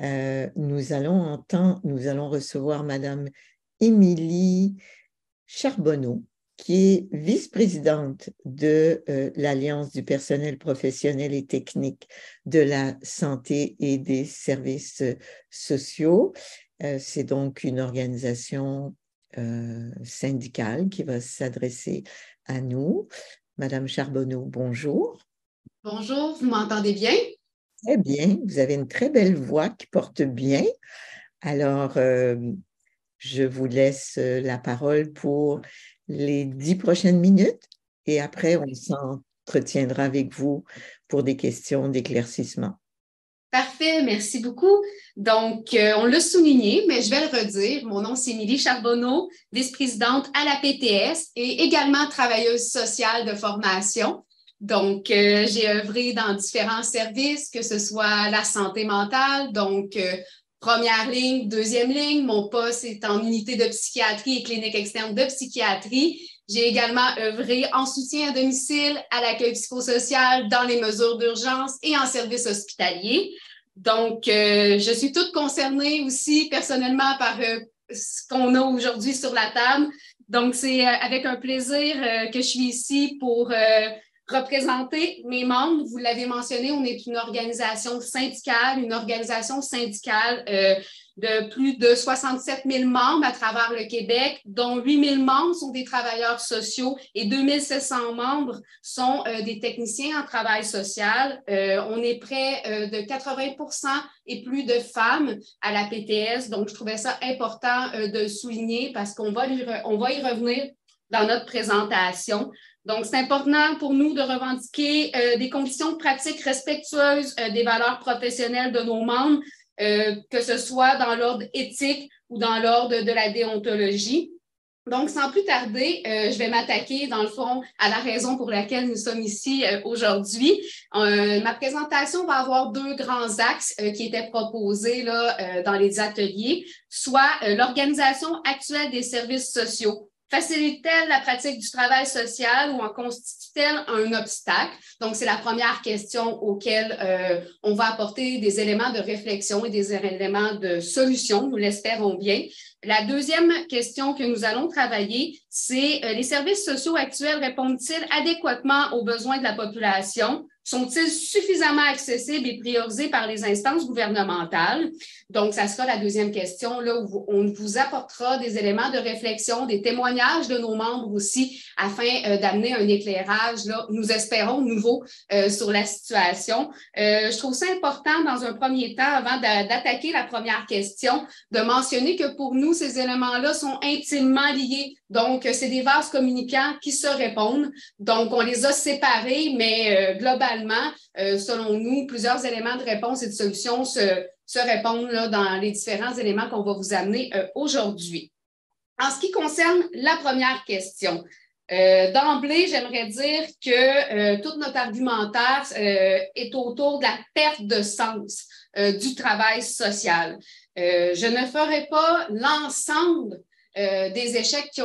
nous allons recevoir Madame Émilie Charbonneau, qui est vice-présidente de l'Alliance du personnel professionnel et technique de la santé et des services sociaux. C'est donc une organisation syndicale qui va s'adresser à nous. Madame Charbonneau, bonjour. Bonjour, vous m'entendez bien? Très bien, vous avez une très belle voix qui porte bien. Alors, je vous laisse la parole pour les 10 prochaines minutes et après, on s'entretiendra avec vous pour des questions d'éclaircissement. Parfait, merci beaucoup. Donc, on l'a souligné, mais je vais le redire. Mon nom, c'est Émilie Charbonneau, vice-présidente à la PTS et également travailleuse sociale de formation. Donc, j'ai œuvré dans différents services, que ce soit la santé mentale, donc première ligne, deuxième ligne. Mon poste est en unité de psychiatrie et clinique externe de psychiatrie. J'ai également œuvré en soutien à domicile, à l'accueil psychosocial, dans les mesures d'urgence et en service hospitalier. Donc, je suis toute concernée aussi personnellement par ce qu'on a aujourd'hui sur la table. Donc, c'est avec un plaisir que je suis ici pour représenter mes membres. Vous l'avez mentionné, on est une organisation syndicale de plus de 67 000 membres à travers le Québec, dont 8 000 membres sont des travailleurs sociaux et 2 700 membres sont des techniciens en travail social. On est près de 80% et plus de femmes à la PTS, donc je trouvais ça important de souligner parce qu'on va y revenir dans notre présentation. Donc, c'est important pour nous de revendiquer des conditions de pratique respectueuses des valeurs professionnelles de nos membres, que ce soit dans l'ordre éthique ou dans l'ordre de la déontologie. Donc, sans plus tarder, je vais m'attaquer, dans le fond, à la raison pour laquelle nous sommes ici aujourd'hui. Ma présentation va avoir deux grands axes qui étaient proposés là, dans les ateliers, soit l'organisation actuelle des services sociaux. Facilite-t-elle la pratique du travail social ou en constitue-t-elle un obstacle? Donc, c'est la première question auquel on va apporter des éléments de réflexion et des éléments de solution, nous l'espérons bien. La deuxième question que nous allons travailler, c'est les services sociaux actuels répondent-ils adéquatement aux besoins de la population? Sont-ils suffisamment accessibles et priorisés par les instances gouvernementales? Donc, ça sera la deuxième question, là, où on vous apportera des éléments de réflexion, des témoignages de nos membres aussi, afin d'amener un éclairage, là, nous espérons, nouveau sur la situation. Je trouve ça important, dans un premier temps, avant d'attaquer la première question, de mentionner que pour nous, ces éléments-là sont intimement liés. Donc, c'est des vases communicants qui se répondent. Donc, on les a séparés, mais globalement, selon nous, plusieurs éléments de réponse et de solutions se répondent là, dans les différents éléments qu'on va vous amener aujourd'hui. En ce qui concerne la première question, d'emblée, j'aimerais dire que tout notre argumentaire est autour de la perte de sens du travail social. Je ne ferai pas l'ensemble des échecs qui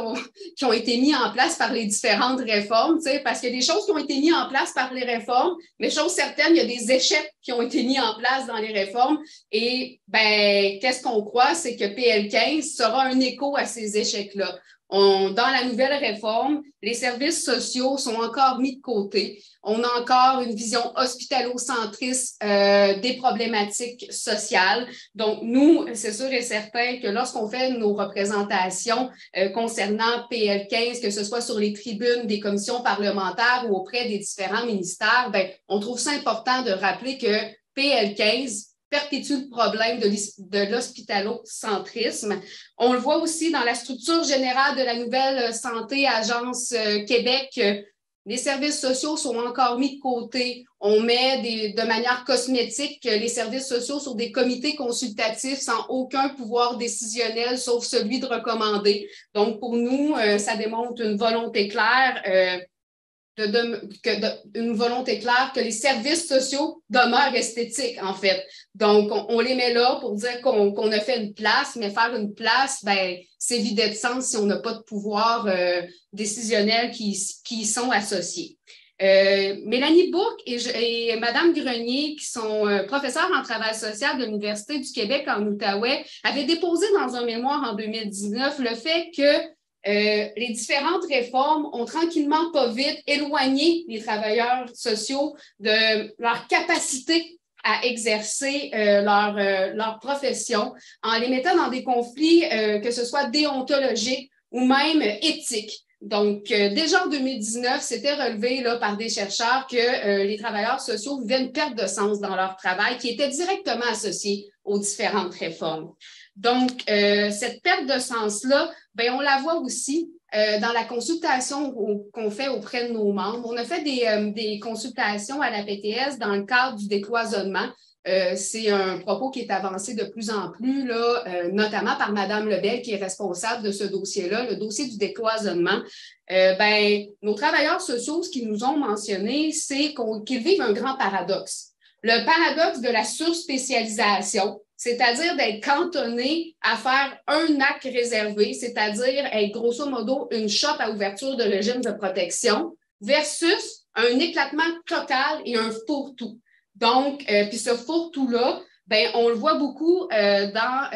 ont été mis en place par les différentes réformes, parce qu'il y a des choses qui ont été mises en place par les réformes, mais chose certaine, il y a des échecs qui ont été mis en place dans les réformes. Et ben, qu'est-ce qu'on croit? C'est que PL15 sera un écho à ces échecs-là. Dans la nouvelle réforme, les services sociaux sont encore mis de côté. On a encore une vision hospitalo-centriste des problématiques sociales. Donc, nous, c'est sûr et certain que lorsqu'on fait nos représentations concernant PL15, que ce soit sur les tribunes des commissions parlementaires ou auprès des différents ministères, ben, on trouve ça important de rappeler que PL15 perpétue le problème de l'hospitalocentrisme. On le voit aussi dans la structure générale de la nouvelle santé Agence Québec. Les services sociaux sont encore mis de côté. On met de manière cosmétique les services sociaux sur des comités consultatifs sans aucun pouvoir décisionnel, sauf celui de recommander. Donc, pour nous, ça démontre une volonté claire une volonté claire que les services sociaux demeurent esthétiques, en fait. Donc, on les met là pour dire qu'on a fait une place, mais faire une place, ben, c'est vider de sens si on n'a pas de pouvoir décisionnel qui y sont associés. Mélanie Bourque et Mme Grenier, qui sont professeurs en travail social de l'Université du Québec en Outaouais, avaient déposé dans un mémoire en 2019 le fait que les différentes réformes ont tranquillement, pas vite, éloigné les travailleurs sociaux de leur capacité à exercer leur profession en les mettant dans des conflits, que ce soit déontologiques ou même éthiques. Donc, déjà en 2019, c'était relevé là, par des chercheurs que les travailleurs sociaux vivaient une perte de sens dans leur travail qui était directement associée aux différentes réformes. Donc, cette perte de sens-là, bien, on la voit aussi dans la consultation qu'on fait auprès de nos membres. On a fait des consultations à la PTS dans le cadre du décloisonnement. C'est un propos qui est avancé de plus en plus, là, notamment par Mme Lebel, qui est responsable de ce dossier-là, le dossier du décloisonnement. Nos travailleurs sociaux, ce qu'ils nous ont mentionné, c'est qu'ils vivent un grand paradoxe. Le paradoxe de la surspécialisation, c'est-à-dire d'être cantonné à faire un acte réservé, c'est-à-dire être grosso modo une shop à ouverture de régime de protection, versus un éclatement total et un fourre-tout. Donc, puis ce fourre-tout-là, ben, on le voit beaucoup dans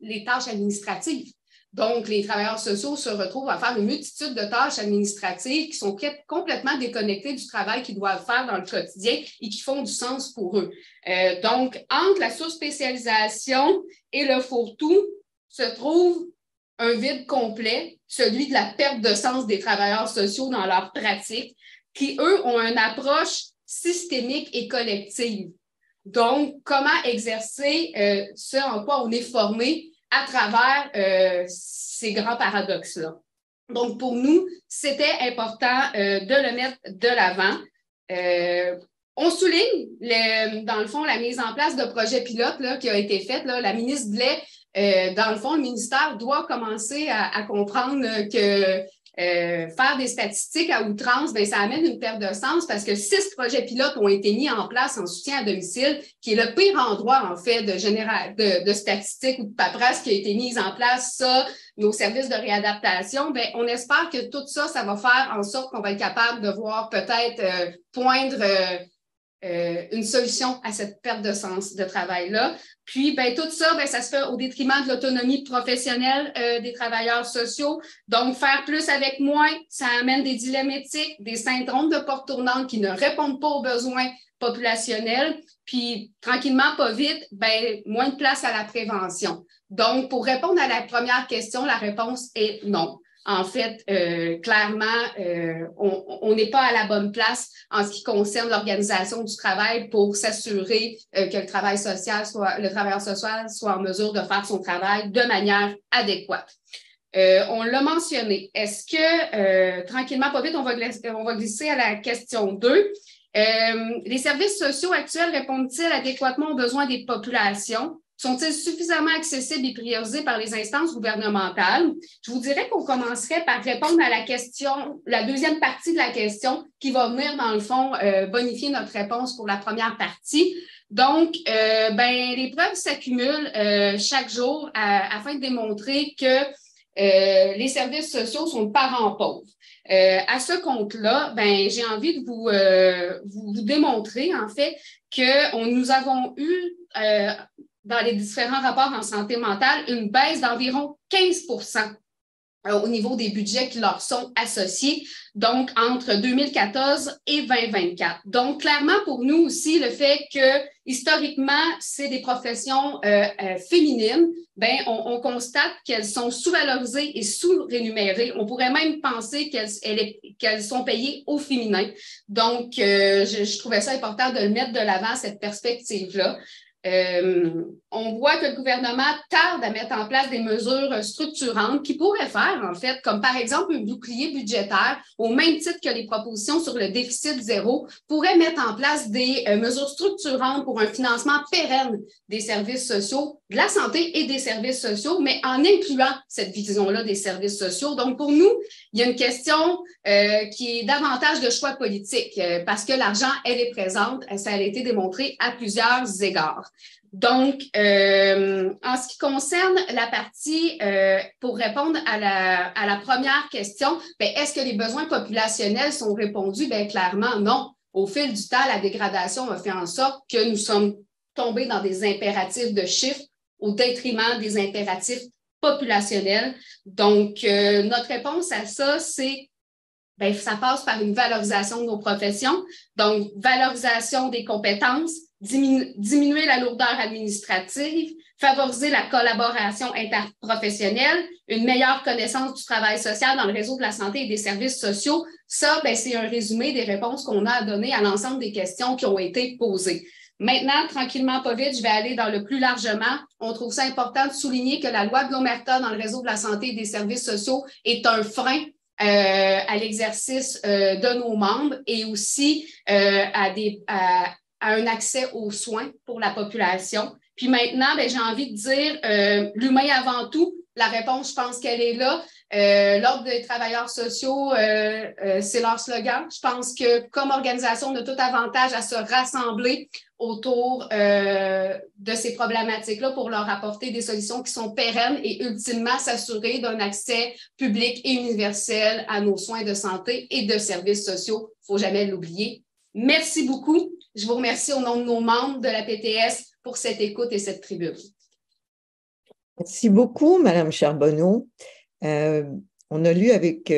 les tâches administratives. Donc, les travailleurs sociaux se retrouvent à faire une multitude de tâches administratives qui sont complètement déconnectées du travail qu'ils doivent faire dans le quotidien et qui font du sens pour eux. Donc, entre la sous-spécialisation et le fourre-tout se trouve un vide complet, celui de la perte de sens des travailleurs sociaux dans leur pratique, qui, eux, ont une approche systémique et collective. Donc, comment exercer ce en quoi on est formé à travers ces grands paradoxes-là. Donc, pour nous, c'était important de le mettre de l'avant. On souligne, dans le fond, la mise en place de projets pilotes là, qui a été faite. Là, la ministre Blais, dans le fond, le ministère doit commencer à comprendre que faire des statistiques à outrance, bien, ça amène une perte de sens parce que 6 projets pilotes ont été mis en place en soutien à domicile, qui est le pire endroit, en fait, de statistiques ou de paperasse qui a été mise en place. Ça, nos services de réadaptation, bien, on espère que tout ça, ça va faire en sorte qu'on va être capable de voir peut-être poindre une solution à cette perte de sens de travail-là. Puis, ben, tout ça, ben, ça se fait au détriment de l'autonomie professionnelle des travailleurs sociaux. Donc, faire plus avec moins, ça amène des dilemmes éthiques, des syndromes de porte tournante qui ne répondent pas aux besoins populationnels. Puis, tranquillement, pas vite, ben, moins de place à la prévention. Donc, pour répondre à la première question, la réponse est non. En fait, clairement, on n'est pas à la bonne place en ce qui concerne l'organisation du travail pour s'assurer que le travailleur social soit en mesure de faire son travail de manière adéquate. On l'a mentionné. Est-ce que, tranquillement, pas vite, on va glisser à la question 2. Les services sociaux actuels répondent-ils adéquatement aux besoins des populations? Sont-ils suffisamment accessibles et priorisés par les instances gouvernementales? Je vous dirais qu'on commencerait par répondre à la question, la deuxième partie de la question qui va venir, dans le fond, bonifier notre réponse pour la première partie. Donc, les preuves s'accumulent chaque jour afin de démontrer que les services sociaux sont de parents pauvres. À ce compte-là, ben, j'ai envie de vous démontrer, en fait, que nous avons eu dans les différents rapports en santé mentale, une baisse d'environ 15% au niveau des budgets qui leur sont associés, donc entre 2014 et 2024. Donc, clairement, pour nous aussi, le fait que, historiquement, c'est des professions féminines, ben, on constate qu'elles sont sous-valorisées et sous-rémunérées. On pourrait même penser qu'elles sont payées au féminin. Donc, je trouvais ça important de le mettre de l'avant, cette perspective-là. On voit que le gouvernement tarde à mettre en place des mesures structurantes qui pourraient faire, en fait, comme par exemple un bouclier budgétaire, au même titre que les propositions sur le déficit zéro, pourraient mettre en place des mesures structurantes pour un financement pérenne des services sociaux, de la santé et des services sociaux, mais en incluant cette vision-là des services sociaux. Donc, pour nous, il y a une question qui est davantage de choix politique parce que l'argent, elle est présente, ça a été démontré à plusieurs égards. tard. Donc, en ce qui concerne la partie, pour répondre à la première question, est-ce que les besoins populationnels sont répondus? Bien, clairement, non. Au fil du temps, la dégradation a fait en sorte que nous sommes tombés dans des impératifs de chiffres au détriment des impératifs populationnels. Donc, notre réponse à ça, c'est ça passe par une valorisation de nos professions, donc valorisation des compétences, diminuer la lourdeur administrative, favoriser la collaboration interprofessionnelle, une meilleure connaissance du travail social dans le réseau de la santé et des services sociaux. Ça, c'est un résumé des réponses qu'on a à donner à l'ensemble des questions qui ont été posées. Maintenant, tranquillement, pas vite, je vais aller dans le plus largement. On trouve ça important de souligner que la loi de l'Omerta dans le réseau de la santé et des services sociaux est un frein à l'exercice de nos membres et aussi à un accès aux soins pour la population. Puis maintenant, j'ai envie de dire l'humain avant tout. La réponse, je pense qu'elle est là. L'Ordre des travailleurs sociaux, c'est leur slogan. Je pense que comme organisation, on a tout avantage à se rassembler autour de ces problématiques-là pour leur apporter des solutions qui sont pérennes et ultimement s'assurer d'un accès public et universel à nos soins de santé et de services sociaux. Il ne faut jamais l'oublier. Merci beaucoup. Je vous remercie au nom de nos membres de la PTS pour cette écoute et cette tribune. Merci beaucoup, Madame Charbonneau. On a lu avec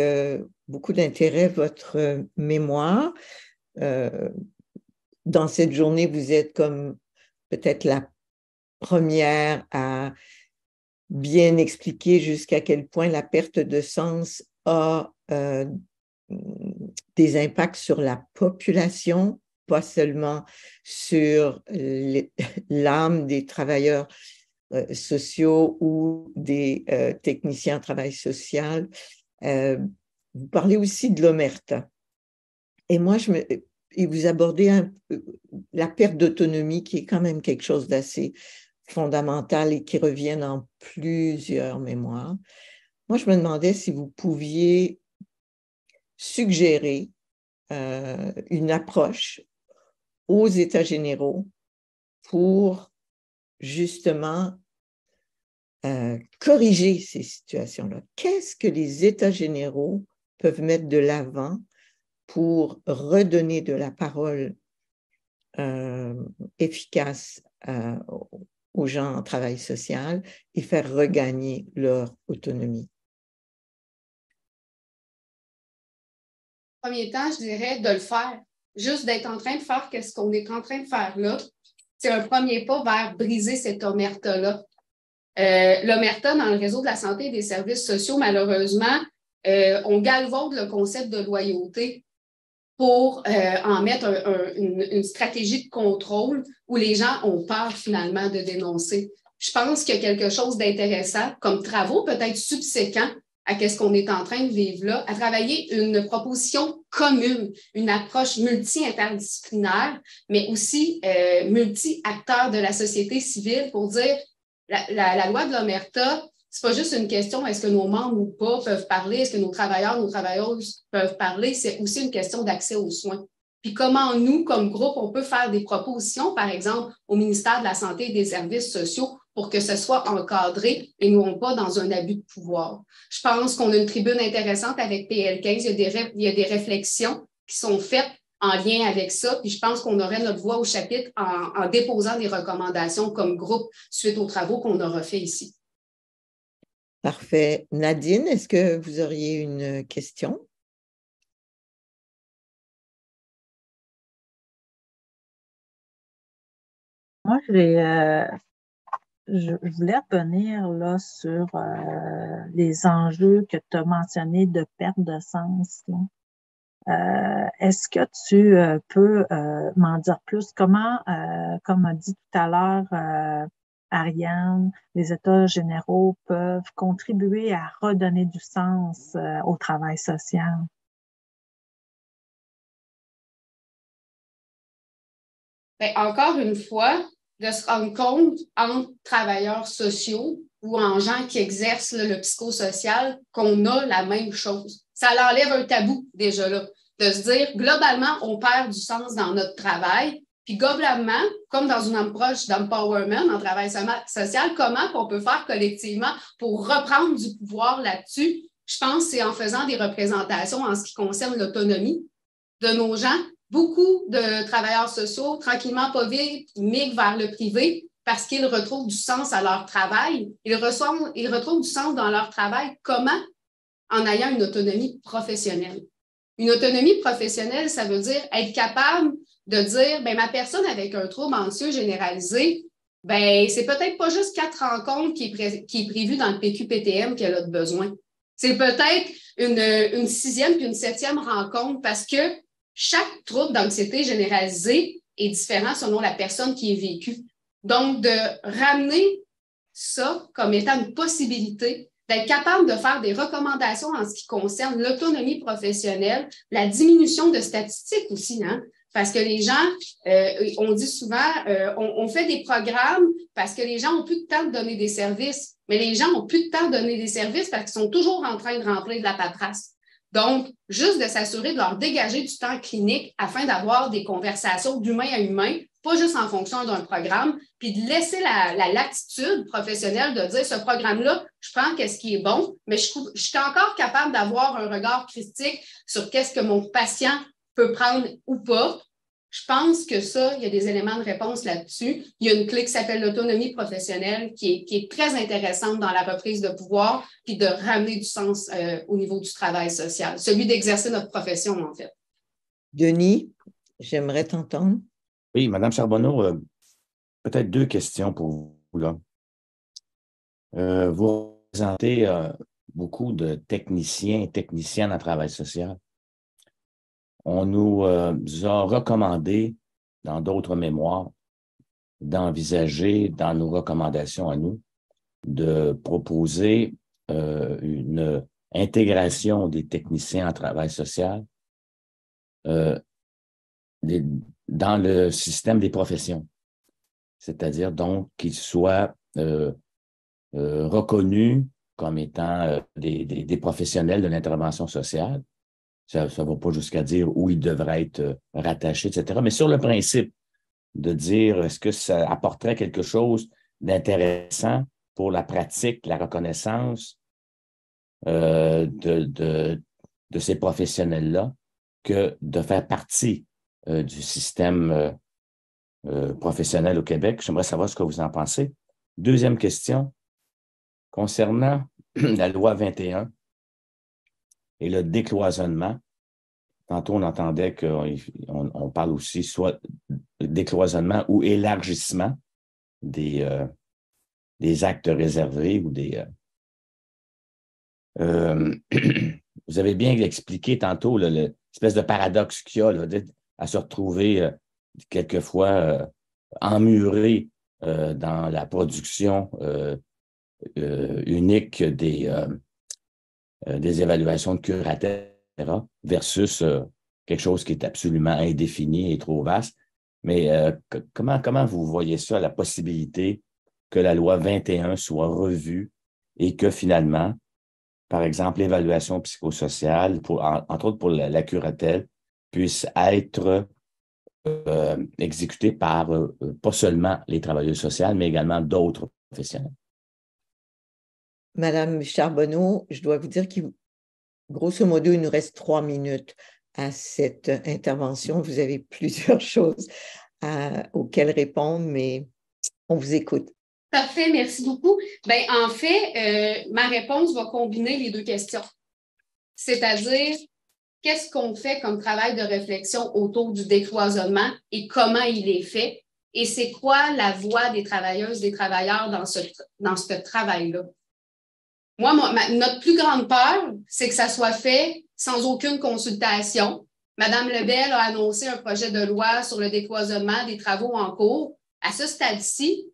beaucoup d'intérêt votre mémoire. Dans cette journée, vous êtes comme peut-être la première à bien expliquer jusqu'à quel point la perte de sens a des impacts sur la population, pas seulement sur l'âme des travailleurs sociaux ou des techniciens en travail social. Vous parlez aussi de l'Omerta. Et moi, et vous abordez la perte d'autonomie qui est quand même quelque chose d'assez fondamental et qui revient dans plusieurs mémoires. Moi, je me demandais si vous pouviez suggérer une approche aux États généraux pour justement corriger ces situations-là. Qu'est-ce que les États généraux peuvent mettre de l'avant pour redonner de la parole efficace aux gens en travail social et faire regagner leur autonomie? Premier temps, je dirais de le faire. Juste d'être en train de faire ce qu'on est en train de faire là, c'est un premier pas vers briser cette omerta-là. L'omerta dans le réseau de la santé et des services sociaux, malheureusement, on galvaude le concept de loyauté pour en mettre une stratégie de contrôle où les gens ont peur finalement de dénoncer. Je pense qu'il y a quelque chose d'intéressant comme travaux peut-être subséquents à ce qu'on est en train de vivre là, à travailler une proposition commune, une approche multi-interdisciplinaire, mais aussi multi-acteurs de la société civile pour dire la loi de l'Omerta, c'est pas juste une question est-ce que nos membres ou pas peuvent parler, est-ce que nos travailleuses peuvent parler, c'est aussi une question d'accès aux soins. Puis comment nous, comme groupe, on peut faire des propositions, par exemple, au ministère de la Santé et des Services sociaux pour que ce soit encadré et non pas dans un abus de pouvoir. Je pense qu'on a une tribune intéressante avec PL15. Il y a des réflexions qui sont faites en lien avec ça. Puis je pense qu'on aurait notre voix au chapitre en déposant des recommandations comme groupe suite aux travaux qu'on aura fait ici. Parfait. Nadine, est-ce que vous auriez une question? Moi, je voulais revenir là, sur les enjeux que tu as mentionnés de perte de sens. Est-ce que tu peux m'en dire plus? Comment, comme a dit tout à l'heure Ariane, les États généraux peuvent contribuer à redonner du sens au travail social? Bien, encore une fois, de se rendre compte entre travailleurs sociaux ou en gens qui exercent le psychosocial qu'on a la même chose. Ça l'enlève un tabou déjà là, de se dire globalement, on perd du sens dans notre travail, Puis globalement, comme dans une approche d'empowerment en travail social, comment on peut faire collectivement pour reprendre du pouvoir là-dessus? Je pense que c'est en faisant des représentations en ce qui concerne l'autonomie de nos gens. Beaucoup de travailleurs sociaux, tranquillement pas vite, migrent vers le privé parce qu'ils retrouvent du sens à leur travail. Ils retrouvent du sens dans leur travail. Comment? En ayant une autonomie professionnelle. Une autonomie professionnelle, ça veut dire être capable de dire, ma personne avec un trouble anxieux généralisé, c'est peut-être pas juste 4 rencontres qui est prévue dans le PQ-PTM qu'elle a besoin. C'est peut-être une 6e puis une 7e rencontre parce que chaque trouble d'anxiété généralisée est différent selon la personne qui est vécue. Donc, de ramener ça comme étant une possibilité, d'être capable de faire des recommandations en ce qui concerne l'autonomie professionnelle, la diminution de statistiques aussi, hein? Parce que les gens, on dit souvent, on fait des programmes parce que les gens n'ont plus de temps de donner des services, mais les gens n'ont plus de temps de donner des services parce qu'ils sont toujours en train de remplir de la paperasse. Donc, juste de s'assurer de leur dégager du temps clinique afin d'avoir des conversations d'humain à humain, pas juste en fonction d'un programme, puis de laisser la latitude professionnelle de dire, ce programme-là, je prends qu'est-ce qui est bon, mais je suis encore capable d'avoir un regard critique sur qu'est-ce que mon patient peut prendre ou pas. Je pense que ça, il y a des éléments de réponse là-dessus. Il y a une clé qui s'appelle l'autonomie professionnelle qui est très intéressante dans la reprise de pouvoir puis de ramener du sens au niveau du travail social, celui d'exercer notre profession, en fait. Denis, j'aimerais t'entendre. Oui, Mme Charbonneau, peut-être 2 questions pour vous, là. Vous représentez beaucoup de techniciens et techniciennes en travail social. On nous a recommandé, dans d'autres mémoires, d'envisager, dans nos recommandations à nous, de proposer une intégration des techniciens en travail social dans le système des professions. C'est-à-dire donc qu'ils soient reconnus comme étant des professionnels de l'intervention sociale. Ça ne va pas jusqu'à dire où ils devraient être rattachés, etc. Mais sur le principe de dire est-ce que ça apporterait quelque chose d'intéressant pour la pratique, la reconnaissance de ces professionnels-là que de faire partie du système professionnel au Québec. J'aimerais savoir ce que vous en pensez. 2e question, concernant la loi 21 et le décloisonnement. Tantôt, on entendait qu'on parle aussi soit décloisonnement ou élargissement des actes réservés ou des... vous avez bien expliqué tantôt l'espèce de paradoxe qu'il y a là, à se retrouver quelquefois emmuré dans la production unique des évaluations de curatelle versus quelque chose qui est absolument indéfini et trop vaste. Mais comment vous voyez ça, la possibilité que la loi 21 soit revue et que finalement, par exemple, l'évaluation psychosociale, entre autres pour la curatelle, puisse être exécutée par pas seulement les travailleurs sociaux, mais également d'autres professionnels? Madame Charbonneau, je dois vous dire qu'il grosso modo, il nous reste 3 minutes à cette intervention. Vous avez plusieurs choses auxquelles répondre, mais on vous écoute. Parfait, merci beaucoup. En fait, ma réponse va combiner les 2 questions. C'est-à-dire, qu'est-ce qu'on fait comme travail de réflexion autour du décloisonnement et comment il est fait? Et c'est quoi la voix des travailleuses, des travailleurs dans ce travail-là? Moi, notre plus grande peur, c'est que ça soit fait sans aucune consultation. Madame Lebel a annoncé un projet de loi sur le décloisonnement des travaux en cours. À ce stade-ci,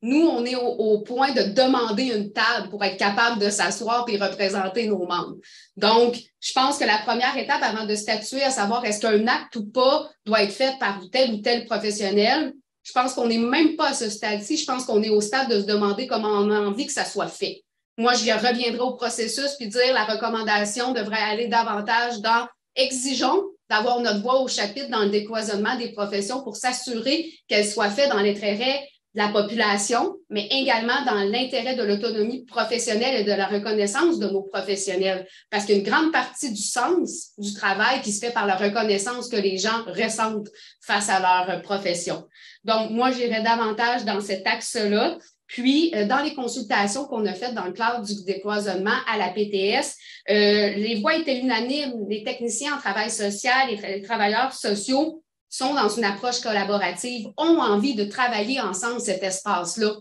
nous, on est au point de demander une table pour être capable de s'asseoir et représenter nos membres. Donc, je pense que la première étape avant de statuer à savoir est-ce qu'un acte ou pas doit être fait par tel ou tel professionnel, je pense qu'on n'est même pas à ce stade-ci. Je pense qu'on est au stade de se demander comment on a envie que ça soit fait. Moi, je reviendrai au processus puis dire la recommandation devrait aller davantage dans exigeons d'avoir notre voix au chapitre dans le décloisonnement des professions pour s'assurer qu'elle soit faite dans l'intérêt de la population, mais également dans l'intérêt de l'autonomie professionnelle et de la reconnaissance de nos professionnels. Parce qu'une grande partie du sens du travail qui se fait par la reconnaissance que les gens ressentent face à leur profession. Donc, moi, j'irais davantage dans cet axe-là. Puis, dans les consultations qu'on a faites dans le cadre du décloisonnement à la PTS, les voix étaient unanimes. Les techniciens en travail social et les travailleurs sociaux sont dans une approche collaborative, ont envie de travailler ensemble cet espace-là.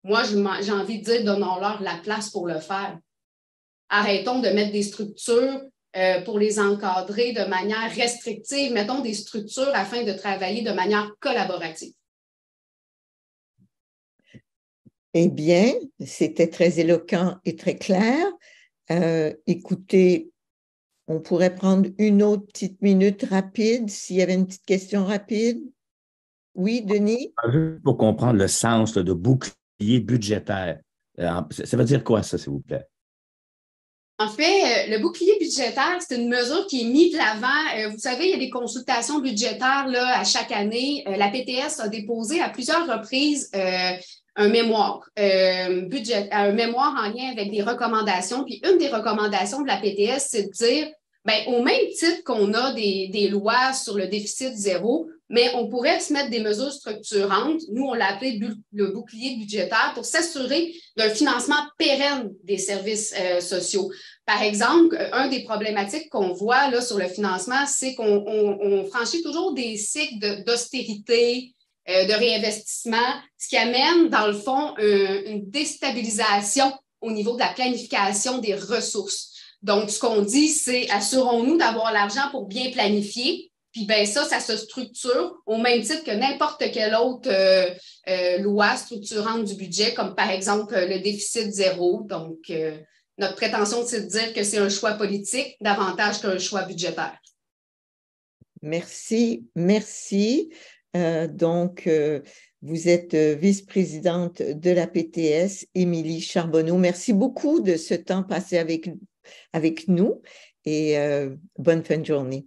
Moi, j'ai envie de dire, donnons-leur la place pour le faire. Arrêtons de mettre des structures pour les encadrer de manière restrictive. Mettons des structures afin de travailler de manière collaborative. Eh bien, c'était très éloquent et très clair. Écoutez, on pourrait prendre une autre petite minute rapide s'il y avait une petite question rapide. Oui, Denis? Pour comprendre le sens de bouclier budgétaire, ça veut dire quoi ça, s'il vous plaît? En fait, le bouclier budgétaire, c'est une mesure qui est mise de l'avant. Vous savez, il y a des consultations budgétaires là, à chaque année. La PTS a déposé à plusieurs reprises un mémoire, un mémoire en lien avec des recommandations. Puis une des recommandations de la PTS, c'est de dire, bien, au même titre qu'on a des lois sur le déficit zéro, mais on pourrait se mettre des mesures structurantes. Nous, on l'a appelé le bouclier budgétaire pour s'assurer d'un financement pérenne des services sociaux. Par exemple, un des problématiques qu'on voit là, sur le financement, c'est qu'on franchit toujours des cycles d'austérité, de réinvestissement, ce qui amène, dans le fond, une déstabilisation au niveau de la planification des ressources. Donc, ce qu'on dit, c'est assurons-nous d'avoir l'argent pour bien planifier. Puis, bien, ça se structure au même titre que n'importe quelle autre loi structurante du budget, comme par exemple le déficit zéro. Donc, notre prétention, c'est de dire que c'est un choix politique davantage qu'un choix budgétaire. Merci, merci. Donc, vous êtes vice-présidente de la PTS, Émilie Charbonneau. Merci beaucoup de ce temps passé avec nous et bonne fin de journée.